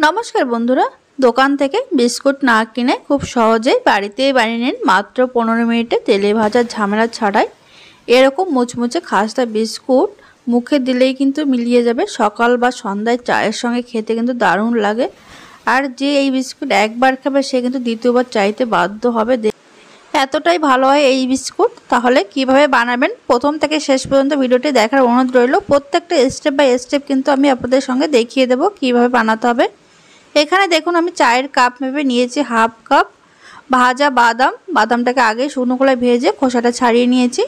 নমস্কার বন্ধুরা, দোকান থেকে বিস্কুট না কিনে খুব সহজেই বাড়িতেই বানিয়ে নিন মাত্র 15 মিনিটে তেলে ভাজার ঝামেলা ছাড়াই। এরকম মুচমুচে খাস্তা বিস্কুট মুখে দিলেই কিন্তু মিলিয়ে যাবে। সকাল বা সন্ধ্যায় চায়ের সঙ্গে খেতে কিন্তু দারুণ লাগে। আর যে এই বিস্কুট একবার খাবে সে কিন্তু দ্বিতীয়বার চাইতে বাধ্য হবে, এতটাই ভালো হয় এই বিস্কুট। তাহলে কিভাবে বানাবেন প্রথম থেকে শেষ পর্যন্ত ভিডিওটি দেখার অনুরোধ রইল। প্রত্যেকটা স্টেপ বাই স্টেপ কিন্তু আমি আপনাদের সঙ্গে দেখিয়ে দেবো কিভাবে বানাতে হবে। এখানে দেখুন আমি চায়ের কাপ মেপে নিয়েছি হাফ কাপ ভাজা বাদাম। বাদামটাকে আগে শুকনো খোলায় ভেজে খোসাটা ছাড়িয়ে নিয়েছি।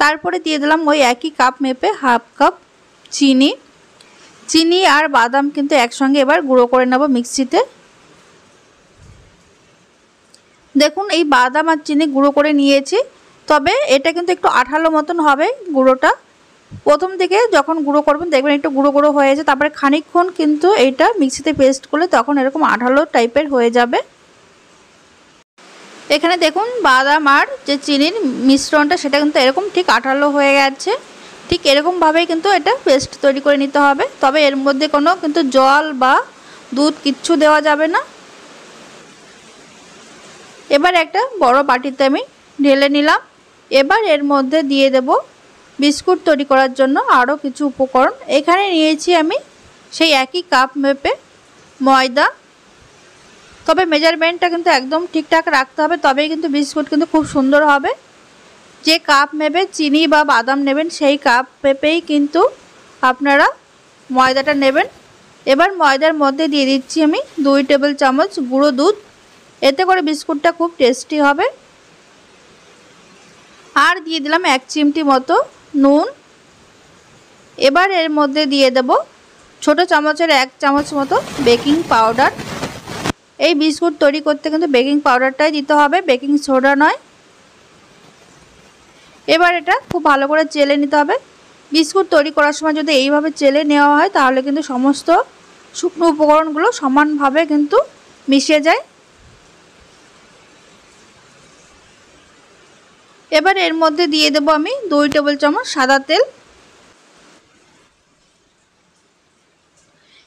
তারপরে দিয়ে দিলাম ওই একই কাপ মেপে হাফ কাপ চিনি আর বাদাম কিন্তু একসঙ্গে এবার গুঁড়ো করে নেব মিক্সিতে। দেখুন এই বাদাম আর চিনি গুঁড়ো করে নিয়েছি, তবে এটা কিন্তু একটু আঠালো মতন হবে গুঁড়োটা। প্রথম থেকে যখন গুঁড়ো করবেন দেখবেন একটু গুঁড়ো গুঁড়ো হয়েছে, তারপরে খানিকক্ষণ কিন্তু এইটা মিক্সিতে পেস্ট করলে তখন এরকম আঠালো টাইপের হয়ে যাবে। এখানে দেখুন বাদাম আর যে চিনির মিশ্রণটা সেটা কিন্তু এরকম ঠিক আঠালো হয়ে গেছে। ঠিক এরকমভাবেই কিন্তু এটা পেস্ট তৈরি করে নিতে হবে। তবে এর মধ্যে কোনো কিন্তু জল বা দুধ কিচ্ছু দেওয়া যাবে না। এবার একটা বড় বাটিতে আমি ঢেলে নিলাম। এবার এর মধ্যে দিয়ে দেব বিস্কুট তৈরি করার জন্য আরও কিছু উপকরণ। এখানে নিয়েছি আমি সেই একই কাপ মেপে ময়দা, তবে মেজারমেন্টটা কিন্তু একদম ঠিকঠাক রাখতে হবে, তবেই কিন্তু বিস্কুট কিন্তু খুব সুন্দর হবে। যে কাপ মেপে চিনি বা বাদাম নেবেন সেই কাপ মেপেই কিন্তু আপনারা ময়দাটা নেবেন। এবার ময়দার মধ্যে দিয়ে দিচ্ছি আমি 2 টেবিল চামচ গুঁড়ো দুধ, এতে করে বিস্কুটটা খুব টেস্টি হবে। আর দিয়ে দিলাম 1 চিমটি মতো নুন। এবার এর মধ্যে দিয়ে দেব ছোট চামচের 1 চামচ মতো বেকিং পাউডার। এই বিস্কুট তৈরি করতে কিন্তু বেকিং পাউডারটাই দিতে হবে, বেকিং সোডা নয়। এবার এটা খুব ভালো করে চেলে নিতে হবে। বিস্কুট তৈরি করার সময় যদি এইভাবে চেলে নেওয়া হয় তাহলে কিন্তু সমস্ত শুকনো উপকরণগুলো সমানভাবে কিন্তু মিশে যায়। এবার এর মধ্যে দিয়ে দেব আমি 2 টেবিল চামচ সাদা তেল।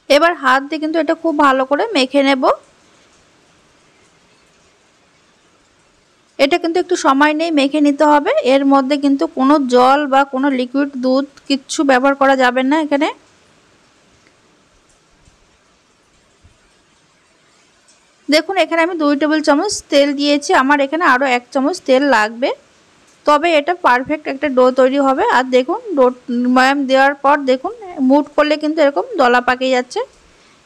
এবার হাত দিয়ে কিন্তু এটা খুব ভালো করে মেখে নেব। এটা কিন্তু একটু সময় নিয়ে মেখে নিতে হবে। এর মধ্যে কিন্তু কোনো জল বা কোনো লিকুইড দুধ কিচ্ছু ব্যবহার করা যাবে না। এখানে দেখুন এখানে আমি 2 টেবিল চামচ তেল দিয়েছি, আমার এখানে আরও 1 চামচ তেল লাগবে, তবে এটা পারফেক্ট একটা ডো তৈরি হবে। আর দেখুন ডো ময়াম দেওয়ার পর দেখুন মুট করলে কিন্তু এরকম দলা পাকিয়ে যাচ্ছে।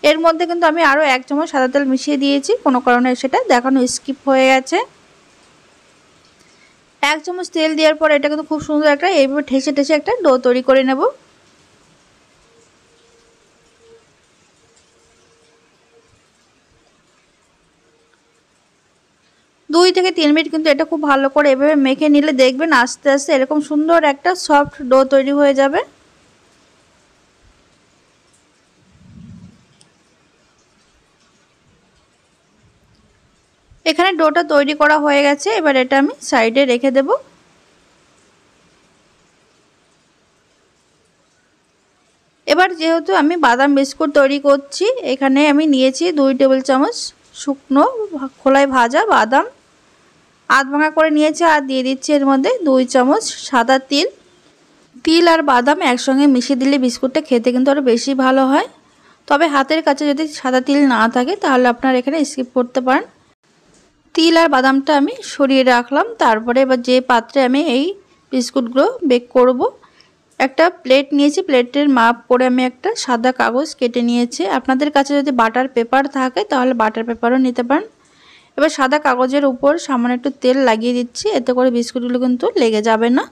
এর মধ্যে কিন্তু আমি আরও 1 চামচ সাদা তেল মিশিয়ে দিয়েছি, কোনো কারণে সেটা দেখানো স্কিপ হয়ে গেছে। 1 চামচ তেল দেওয়ার পর এটা কিন্তু খুব সুন্দর একটা এইভাবে ঠেসে ঠেসে একটা ডো তৈরি করে নেব। দুই থেকে 3 মিনিট কিন্তু এটা খুব ভালো করে এভাবে মেখে নিলে দেখবেন আস্তে আস্তে এরকম সুন্দর একটা সফট ডো তৈরি হয়ে যাবে। এখানে ডোটা তৈরি করা হয়ে গেছে, এবার এটা আমি সাইডে রেখে দেব। এবার যেহেতু আমি বাদাম বিস্কুট তৈরি করছি, এখানে আমি নিয়েছি 2 টেবিল চামচ শুকনো খোলায় ভাজা বাদাম, আধ ভাঙা করে নিয়েছি। আর দিয়ে দিচ্ছি এর মধ্যে 2 চামচ সাদা তিল। তিল আর বাদাম একসঙ্গে মিশিয়ে দিলে বিস্কুটটা খেতে কিন্তু আরও বেশি ভালো হয়। তবে হাতের কাছে যদি সাদা তিল না থাকে তাহলে আপনারা এখানে স্কিপ করতে পারেন। তিল আর বাদামটা আমি সরিয়ে রাখলাম। তারপরে এবার যে পাত্রে আমি এই বিস্কুটগুলো বেক করব, একটা প্লেট নিয়েছি, প্লেটের মাপ করে আমি একটা সাদা কাগজ কেটে নিয়েছি। আপনাদের কাছে যদি বাটার পেপার থাকে তাহলে বাটার পেপারও নিতে পারেন। এবার সাদা কাগজের উপর সামান্য একটু তেল লাগিয়ে দিচ্ছি, এতে করে বিস্কুটগুলো কিন্তু লেগে যাবে না।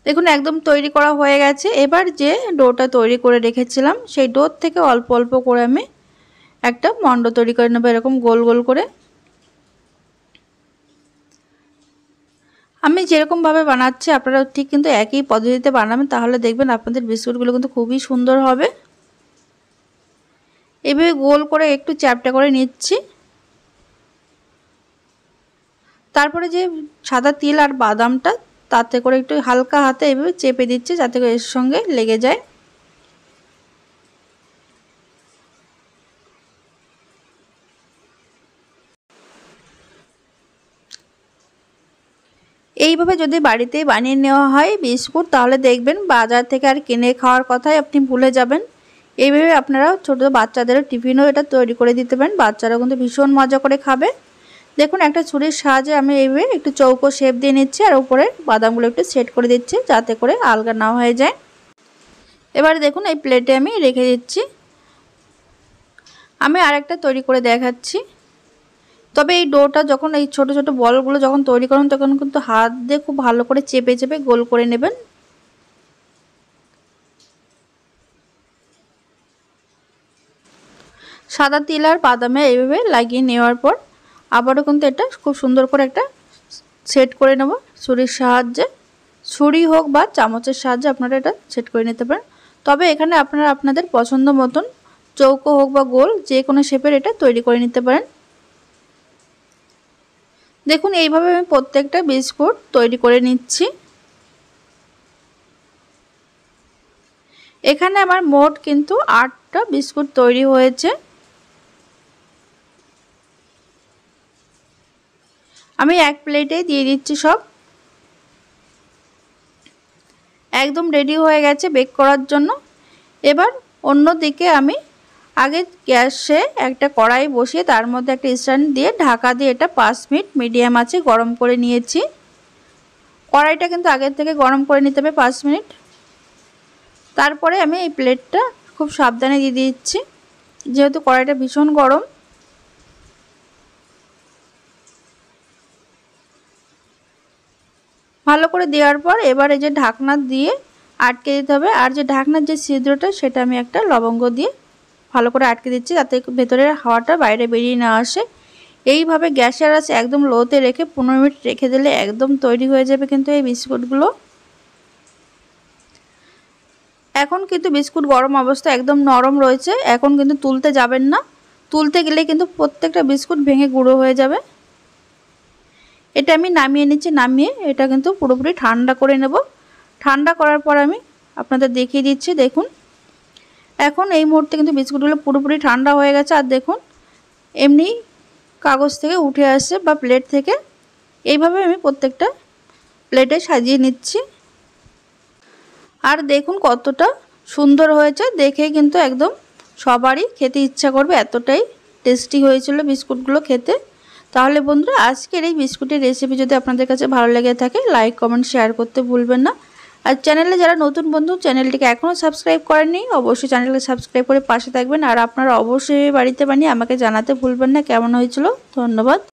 দেখুন একদম তৈরি করা হয়ে গেছে। এবার যে ডোটা তৈরি করে রেখেছিলাম সেই ডোর থেকে অল্প অল্প করে আমি একটা মন্ড তৈরি করে নেব, এরকম গোল গোল করে। আমি যেরকমভাবে বানাচ্ছি আপনারা ঠিক কিন্তু একই পদ্ধতিতে বানাবেন, তাহলে দেখবেন আপনাদের বিস্কুটগুলো কিন্তু খুবই সুন্দর হবে। এভাবে গোল করে একটু চ্যাপটা করে নিচ্ছি। তারপরে যে সাদা তিল আর বাদামটা তাতে করে একটু হালকা হাতে এভাবে চেপে দিচ্ছি যাতে করে এর সঙ্গে লেগে যায়। এইভাবে যদি বাড়িতেই বানিয়ে নেওয়া হয় বিস্কুট, তাহলে দেখবেন বাজার থেকে আর কিনে খাওয়ার কথাই আপনি ভুলে যাবেন। এইভাবে আপনারা ছোট বাচ্চাদেরও টিফিনও এটা তৈরি করে দিতে পারেন, বাচ্চারা কিন্তু ভীষণ মজা করে খাবে। দেখুন একটা ছুরির সাহায্যে আমি এইভাবে একটু চৌকো শেপ দিয়ে নিচ্ছি আর উপরে বাদামগুলো একটু সেট করে দিচ্ছি যাতে করে আলগা না হয়ে যায়। এবার দেখুন এই প্লেটে আমি রেখে দিচ্ছি। আমি আরেকটা তৈরি করে দেখাচ্ছি। তবে এই ডোটা যখন এই ছোট ছোট বলগুলো যখন তৈরি করুন তখন কিন্তু হাত দিয়ে খুব ভালো করে চেপে চেপে গোল করে নেবেন। সাদা তিল আর বাদামে এইভাবে লাগিয়ে নেওয়ার পর আবারও কিন্তু এটা খুব সুন্দর করে একটা সেট করে নেব ছুরির সাহায্যে। ছুরি হোক বা চামচের সাহায্যে আপনারা এটা সেট করে নিতে পারেন। তবে এখানে আপনারা আপনাদের পছন্দ মতন চৌকো হোক বা গোল যে কোনো শেপের এটা তৈরি করে নিতে পারেন। দেখুন এইভাবে আমি প্রত্যেকটা বিস্কুট তৈরি করে নিচ্ছি। এখানে আমার মোট কিন্তু 8টা বিস্কুট তৈরি হয়েছে। আমি এক প্লেটে দিয়ে দিচ্ছি সব। একদম রেডি হয়ে গেছে বেক করার জন্য। এবার অন্য দিকে আমি আগে গ্যাসে একটা কড়াই বসিয়ে তার মধ্যে একটা স্ট্যান্ড দিয়ে ঢাকা দিয়ে এটা 5 মিনিট মিডিয়াম আঁচে গরম করে নিয়েছি। কড়াইটা কিন্তু আগের থেকে গরম করে নিতে হবে 5 মিনিট। তারপরে আমি এই প্লেটটা খুব সাবধানে দিয়ে দিচ্ছি, যেহেতু কড়াইটা ভীষণ গরম। ভালো করে দেওয়ার পর এবার এই যে ঢাকনা দিয়ে আটকে দিতে হবে। আর যে ঢাকনার যে ছিদ্রটা সেটা আমি একটা লবঙ্গ দিয়ে ভালো করে আটকে দিচ্ছি যাতে ভেতরের হাওয়াটা বাইরে বেরিয়ে না আসে। এইভাবে গ্যাসের আঁচ একদম লোতে রেখে 15 মিনিট রেখে দিলে একদম তৈরি হয়ে যাবে কিন্তু এই বিস্কুটগুলো। এখন কিন্তু বিস্কুট গরম অবস্থা একদম নরম রয়েছে, এখন কিন্তু তুলতে যাবেন না। তুলতে গেলে কিন্তু প্রত্যেকটা বিস্কুট ভেঙে গুঁড়ো হয়ে যাবে। এটা আমি নামিয়ে নিচ্ছি। নামিয়ে এটা কিন্তু পুরোপুরি ঠান্ডা করে নেব। ঠান্ডা করার পর আমি আপনাদের দেখিয়ে দিচ্ছি। দেখুন এখন এই মুহূর্তে কিন্তু বিস্কুটগুলো পুরোপুরি ঠান্ডা হয়ে গেছে। আর দেখুন এমনি কাগজ থেকে উঠে আসছে বা প্লেট থেকে। এইভাবে আমি প্রত্যেকটা প্লেটে সাজিয়ে নিচ্ছি। আর দেখুন কতটা সুন্দর হয়েছে, দেখে কিন্তু একদম সবারই খেতে ইচ্ছা করবে, এতটাই টেস্টি হয়েছিল বিস্কুটগুলো খেতে। তাহলে বন্ধুরা আজকের এই বিস্কুটের রেসিপি যদি আপনাদের কাছে ভালো লেগে থাকে লাইক কমেন্ট শেয়ার করতে ভুলবেন না। আর চ্যানেলে যারা নতুন বন্ধু চ্যানেলটিকে এখনও সাবস্ক্রাইব করেননি অবশ্যই চ্যানেলকে সাবস্ক্রাইব করে পাশে থাকবেন। আর আপনারা অবশ্যই বাড়িতে বানিয়ে আমাকে জানাতে ভুলবেন না কেমন হয়েছিল। ধন্যবাদ।